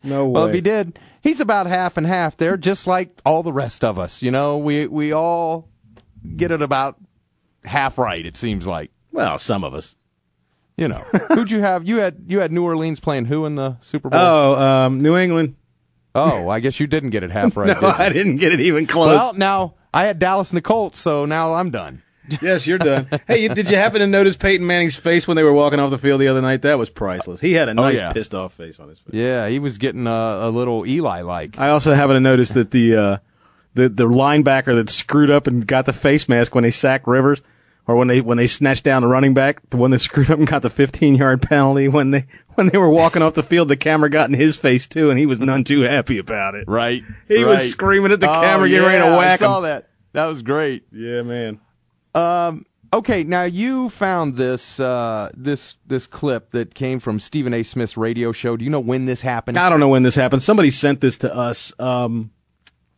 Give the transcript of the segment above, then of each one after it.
No way. Well, if he did, he's about half and half there, just like all the rest of us. You know, we all get it about half right, it seems like. Well, some of us. You know. Who'd you have? You had New Orleans playing who in the Super Bowl? Oh, New England. Oh, I guess you didn't get it half right. No, I didn't get it even close. Well, now, I had Dallas and the Colts, so now I'm done. Yes, you're done. Hey, did you happen to notice Peyton Manning's face when they were walking off the field the other night? That was priceless. He had a nice pissed off face on his face. Yeah, he was getting a little Eli-like. I also happen to notice that the linebacker that screwed up and got the face mask when they sacked Rivers, or when they snatched down the running back, the one that screwed up and got the 15-yard penalty, when they were walking off the field, the camera got in his face too, and he was none too happy about it. Right. He was screaming at the camera, getting ready to whack him. I saw that. That was great. Yeah, man. Okay, now you found this clip that came from Stephen A. Smith's radio show. Do you know when this happened? I don't know when this happened. Somebody sent this to us. I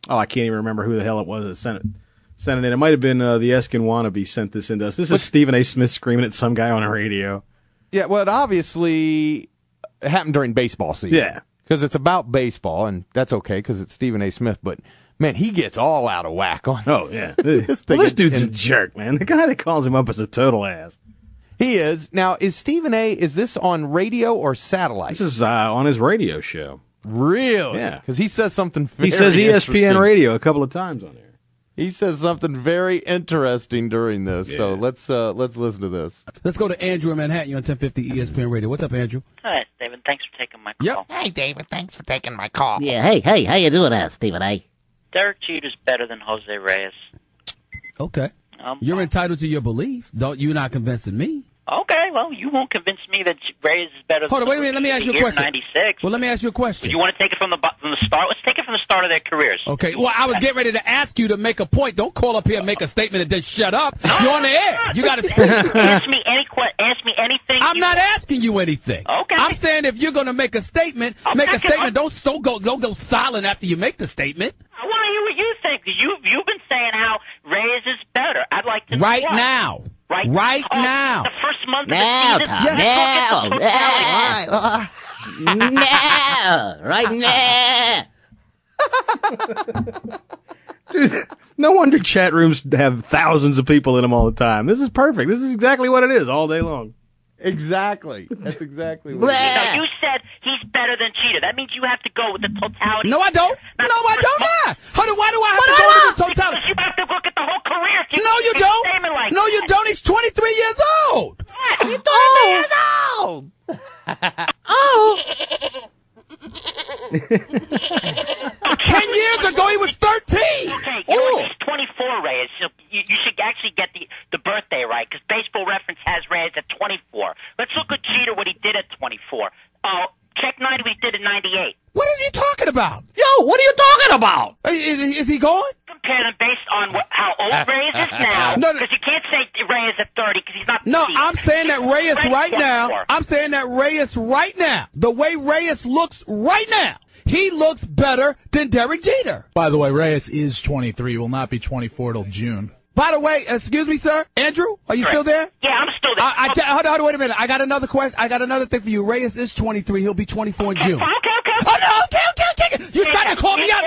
can't even remember who the hell it was that sent it in. It might have been the Eskin wannabe sent this in to us. This is Stephen A. Smith screaming at some guy on a radio. Yeah, well, it obviously happened during baseball season. Yeah. Because it's about baseball, and that's okay because it's Stephen A. Smith, but man, he gets all out of whack on. Oh, yeah. This dude's a jerk, man. The guy that calls him up is a total ass. He is. Now, is this on radio or satellite? This is on his radio show. Really? Yeah. Because he says something very He says ESPN interesting. radio a couple of times on there. He says something very interesting during this, so let's listen to this. Let's go to Andrew in Manhattan. You're on 1050 ESPN Radio. What's up, Andrew? Hi, David. Thanks for taking my call. Yep. Hey, David, thanks for taking my call. Yeah, hey, how you doing there, Stephen A? Derek Jeter's better than Jose Reyes. Okay. You're entitled to your belief. You're not convincing me. Okay, well, you won't convince me that Reyes is better Hold on, wait a minute. Let me ask you a question. 96. Well, let me ask you a question. You want to take it from the start? Let's take it from the start of their careers. Okay. Well, I was getting ready to ask you to make a point. Don't call up here and make a statement and then shut up. You're on the air. You got to speak. Ask me anything. I'm not asking you anything. Okay. I'm saying if you're going to make a statement, make a statement. Don't go silent after you make the statement. I want to hear what you think. You've been saying how Reyes is better. I'd like to know Right what. now. Right now. The first month of Now, the Tom, season. now, right now. Dude, no wonder chat rooms have thousands of people in them all the time. This is perfect. This is exactly what it is all day long. Exactly. That's exactly what it is. Now, you said he's better than Jeter. That means you have to go with the totality. No, I don't. Not No, I don't. Why do I have to go with the totality? Because you have to look at the whole career. No, you don't. No, you don't. He's 23 years old. He's 23 years old. Oh. 10 years ago, he was 13. Okay, he's 24, Reyes. So you should actually get the birthday right, because Baseball Reference has Reyes at 24. Let's look at Jeter, what he did at 24. Check 90, what he did at 98. What are you talking about? Yo, what are you talking about? Is he going? Compare them based on how old Reyes is now, because you can't say Reyes at 30, because he's not 30. No, I'm saying that Reyes right now. I'm saying that Reyes right now. The way Reyes looks right now, he looks better than Derek Jeter. By the way, Reyes is 23. Will not be 24 till June. By the way, excuse me, sir. Andrew, are you still there? Yeah, I'm still there. Hold on, wait a minute. I got another question. I got another thing for you. Reyes is 23. He'll be 24 in June. Okay. Oh, no, okay. You trying to call me out?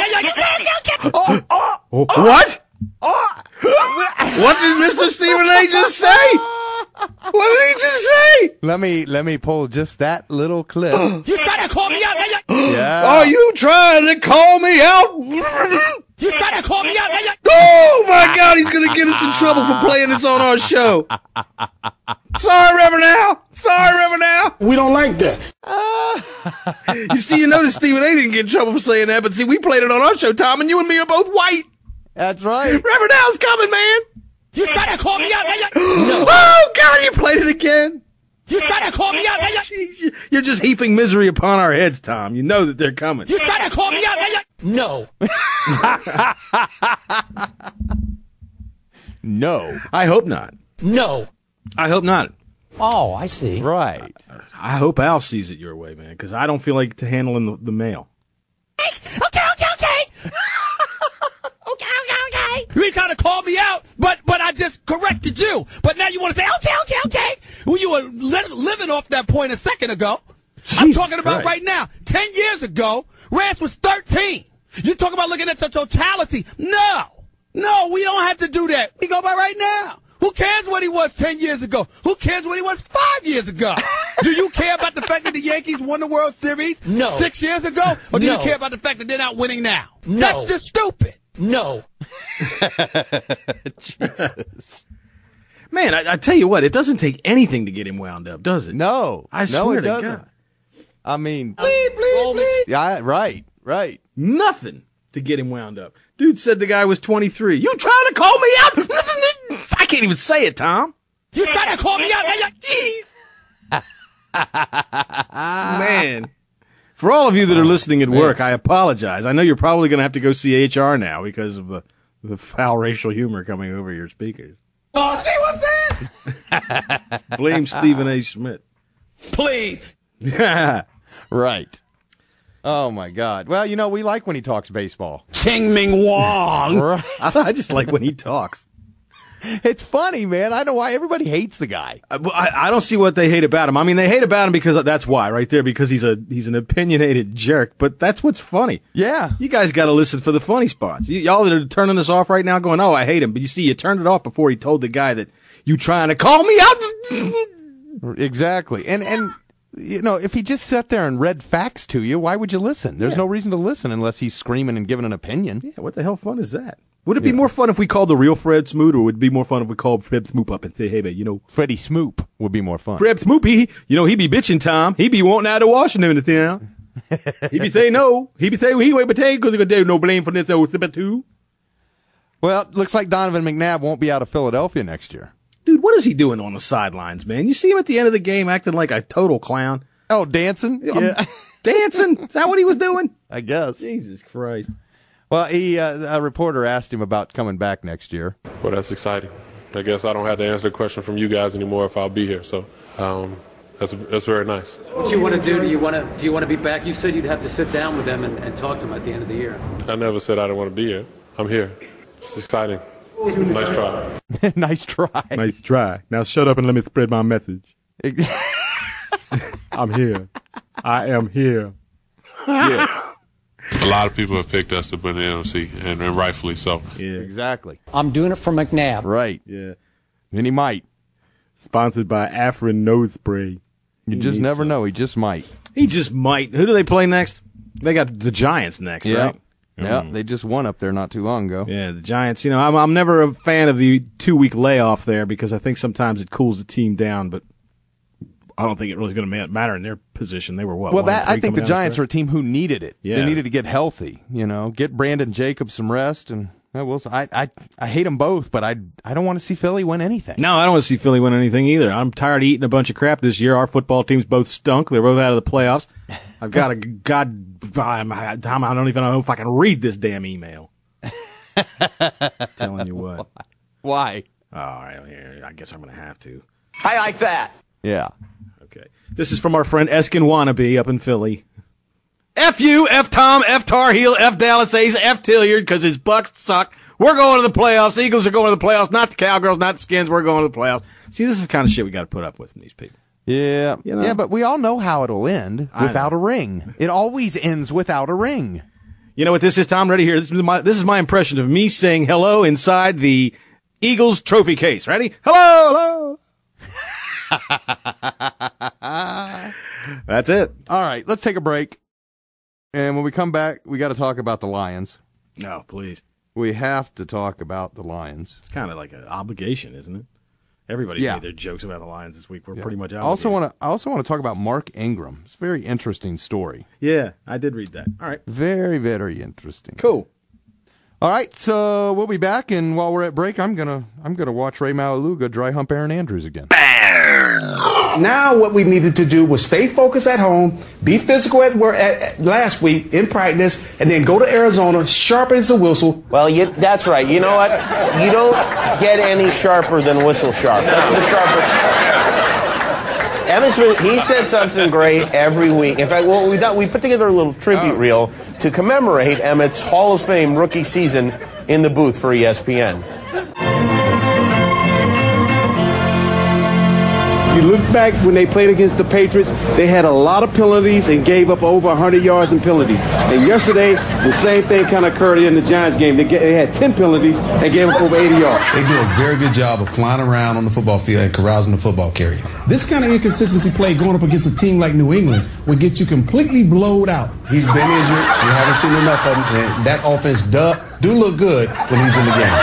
What? What did Mr. Stephen A. just say? What did he just say? Let me pull just that little clip. You trying to call me out? Yeah. Are you trying to call me out? You trying to call me out? Oh, my God, he's going to get us in trouble for playing this on our show. Sorry, Reverend Al. We don't like that. You see, you notice Stephen A. didn't get in trouble for saying that, but see, we played it on our show, Tom, and you and me are both white. That's right. Reverend Al's coming, man. You trying to call me out? Oh, God, you played it again. You trying to call me out? Jeez, you're just heaping misery upon our heads, Tom. You know that they're coming. You trying to call me out? No. No. I hope not. No. I hope not. Oh, I see. Right. I hope Al sees it your way, man, because I don't feel like handling the mail. Okay. You ain't trying to call me out, but I just corrected you. But now you want to say, okay. Well, you were living off that point a second ago. I'm talking about right now. 10 years ago, Reyes was 13. You talk about looking at the totality. No, we don't have to do that. We go by right now. Who cares what he was 10 years ago? Who cares what he was 5 years ago? Do you care about the fact that the Yankees won the World Series 6 years ago? Or do you care about the fact that they're not winning now? No. That's just stupid. No. Jesus. Man, I tell you what, it doesn't take anything to get him wound up, does it? No. I swear it to doesn't. God. I mean, Bleep. yeah, right. Nothing to get him wound up. Dude said the guy was 23. You trying to call me out? I can't even say it, Tom. You trying to call me out? Jeez. Man. For all of you that are listening at work, I apologize. I know you're probably going to have to go see HR now because of the foul racial humor coming over your speakers. Oh, see what's that? Blame Stephen A. Smith. Please. Right. Oh, my God. Well, we like when he talks baseball. Ching Ming Wong. Right. I just like when he talks. It's funny, man. I know why everybody hates the guy. I don't see what they hate about him. I mean, they hate about him because that's why, right there, because he's an opinionated jerk. But that's what's funny. Yeah. You guys got to listen for the funny spots. Y'all that are turning this off right now going, oh, I hate him. But you see, you turned it off before he told the guy that you trying to call me out. Exactly. And if he just sat there and read facts to you, why would you listen? There's no reason to listen unless he's screaming and giving an opinion. Yeah, what the hell fun is that? Would it be more fun if we called the real Fred Smoot, or would it be more fun if we called Fred Smoop up and say, hey, man, Freddie Smoop would be more fun. Fred Smoop, he be bitching, Tom. He be wanting out of Washington in the town. He be saying no. He be saying he wait but take because there's no blame for this old sipper too. Well, it looks like Donovan McNabb won't be out of Philadelphia next year. Dude, what is he doing on the sidelines, man? You see him at the end of the game acting like a total clown. Oh, dancing? Yeah. Dancing? Is that what he was doing? I guess. Jesus Christ. Well, a reporter asked him about coming back next year. Well, that's exciting. I guess I don't have to answer the question from you guys anymore if I'll be here. So that's very nice. What you want to do? Do you want to be back? You said you'd have to sit down with them and talk to them at the end of the year. I never said I didn't want to be here. I'm here. It's exciting. Nice try. Nice try. Nice try. Now shut up and let me spread my message. I'm here. I am here. Yeah. A lot of people have picked us to win the NFC, and rightfully so. Yeah, exactly. I'm doing it for McNabb. Right. Yeah. And he might. Sponsored by Afrin Nose Spray. You just never know. He just might. He just might. Who do they play next? They got the Giants next, right? Yeah, they just won up there not too long ago. Yeah, the Giants. I'm never a fan of the 2-week layoff there because I think sometimes it cools the team down, but I don't think it really going to matter in their position. They were what? Well, I think the Giants are a team who needed it. Yeah. They needed to get healthy. Get Brandon Jacobs some rest, and I hate them both, but I don't want to see Philly win anything. No, I don't want to see Philly win anything either. I'm tired of eating a bunch of crap this year. Our football teams both stunk. They're both out of the playoffs. I've got Tom, I don't even know if I can read this damn email. Telling you what. Why? All right, I guess I'm going to have to. I like that. Yeah. Okay. This is from our friend Eskin Wannabe up in Philly. F you, F Tom, F Tarheel, F Dallas Ace, F Tilliard, because his Bucks suck. We're going to the playoffs. The Eagles are going to the playoffs, not the Cowgirls, not the Skins. We're going to the playoffs. See, this is the kind of shit we got to put up with from these people. Yeah. Yeah, but we all know how it'll end without a ring. It always ends without a ring. You know what this is, Tom? Ready here? This is my impression of me saying hello inside the Eagles trophy case. Ready? Hello, hello. That's it. All right, let's take a break. And when we come back, we got to talk about the Lions. No, please. We have to talk about the Lions. It's kind of like an obligation, isn't it? Everybody's made their jokes about the Lions this week. We're pretty much out. I also want to talk about Mark Ingram. It's a very interesting story. Yeah, I did read that. All right. Very, very interesting. Cool. All right, so we'll be back, and while we're at break, I'm gonna watch Ray Mauluga dry hump Erin Andrews again. Now what we needed to do was stay focused at home, be physical last week in practice, and then go to Arizona, sharp as a whistle. Well, that's right. You know what? You don't get any sharper than whistle sharp. That's the sharpest. Emmitt Smith, he says something great every week. In fact, we put together a little tribute reel to commemorate Emmitt's Hall of Fame rookie season in the booth for ESPN. You look back when they played against the Patriots, they had a lot of penalties and gave up over 100 yards in penalties. And yesterday, the same thing kind of occurred in the Giants game. They had 10 penalties and gave up over 80 yards. They do a very good job of flying around on the football field and carousing the football carrier. This kind of inconsistency play going up against a team like New England will get you completely blowed out. He's been injured. We haven't seen enough of him. And that offense do look good when he's in the game.